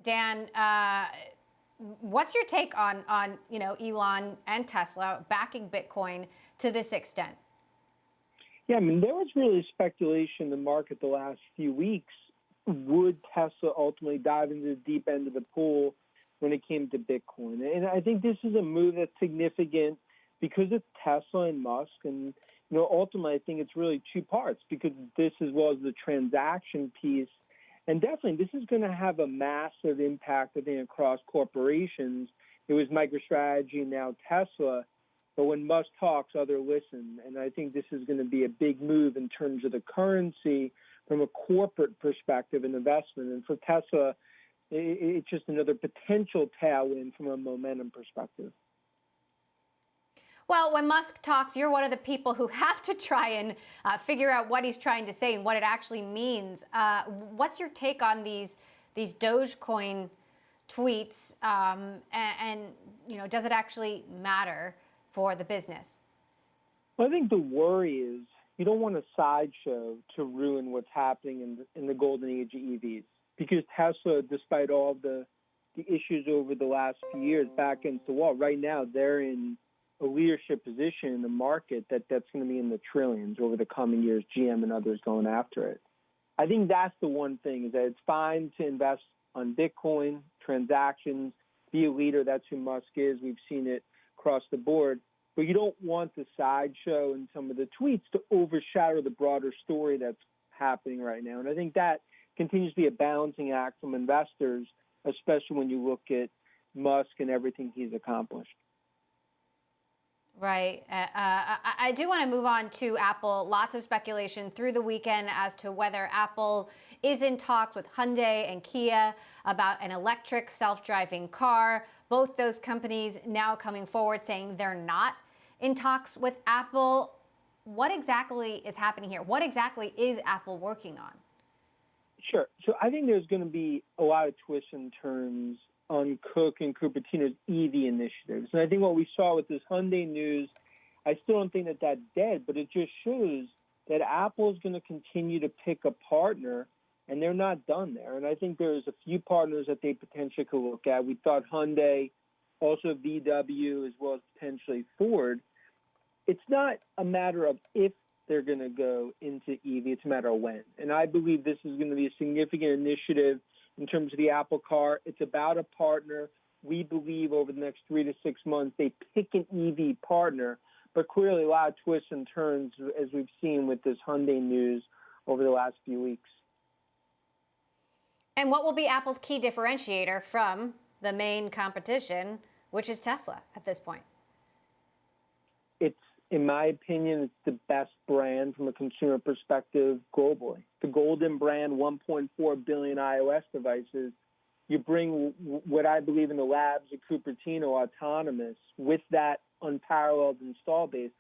Dan, what's your take on Elon and Tesla backing Bitcoin to this extent? Yeah, I mean, there was really speculation in the market the last few weeks. Would Tesla ultimately dive into the deep end of the pool when it came to Bitcoin? And I think this is a move that's significant because it's Tesla and Musk. And, ultimately, I think it's really two parts because this as well as the transaction piece. And definitely, this is going to have a massive impact, I think, across corporations. It was MicroStrategy, now Tesla. But when Musk talks, others listen. And I think this is going to be a big move in terms of the currency from a corporate perspective and investment. And for Tesla, it's just another potential tailwind from a momentum perspective. Well, when Musk talks, you're one of the people who have to try and figure out what he's trying to say and what it actually means. What's your take on these Dogecoin tweets? And does it actually matter for the business? Well, I think the worry is you don't want a sideshow to ruin what's happening in the golden age of EVs. Because Tesla, despite all the issues over the last few years, back against the wall, right now they're in a leadership position in the market that's going to be in the trillions over the coming years, GM and others going after it. I think that's the one thing, is that it's fine to invest on Bitcoin, transactions, be a leader. That's who Musk is. We've seen it across the board. But you don't want the sideshow and some of the tweets to overshadow the broader story that's happening right now. And I think that continues to be a balancing act from investors, especially when you look at Musk and everything he's accomplished. Right. I do want to move on to Apple. Lots of speculation through the weekend as to whether Apple is in talks with Hyundai and Kia about an electric self-driving car. Both those companies now coming forward saying they're not in talks with Apple. What exactly is happening here? What exactly is Apple working on? Sure. So I think there's going to be a lot of twists and turns on Cook and Cupertino's EV initiatives. And I think what we saw with this Hyundai news, I still don't think that that's dead, but it just shows that Apple is going to continue to pick a partner, and they're not done there. And I think there's a few partners that they potentially could look at. We thought Hyundai, also VW, as well as potentially Ford. It's not a matter of if they're going to go into EV, it's a matter of when. And I believe this is going to be a significant initiative in terms of the Apple car. It's about a partner. We believe over the next 3 to 6 months, they pick an EV partner, but clearly a lot of twists and turns as we've seen with this Hyundai news over the last few weeks. And what will be Apple's key differentiator from the main competition, which is Tesla at this point? In my opinion, it's the best brand from a consumer perspective globally. The golden brand, 1.4 billion iOS devices. You bring what I believe in the labs at Cupertino, autonomous, with that unparalleled install base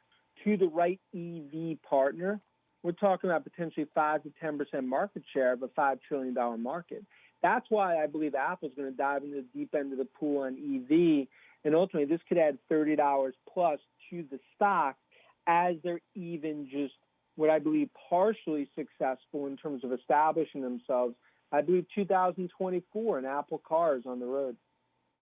to the right EV partner. We're talking about potentially 5 to 10% market share of a $5 trillion market. That's why I believe Apple's going to dive into the deep end of the pool on EV. And ultimately, this could add $30 plus to the stock as they're even just what I believe partially successful in terms of establishing themselves. I believe 2024 and Apple cars on the road.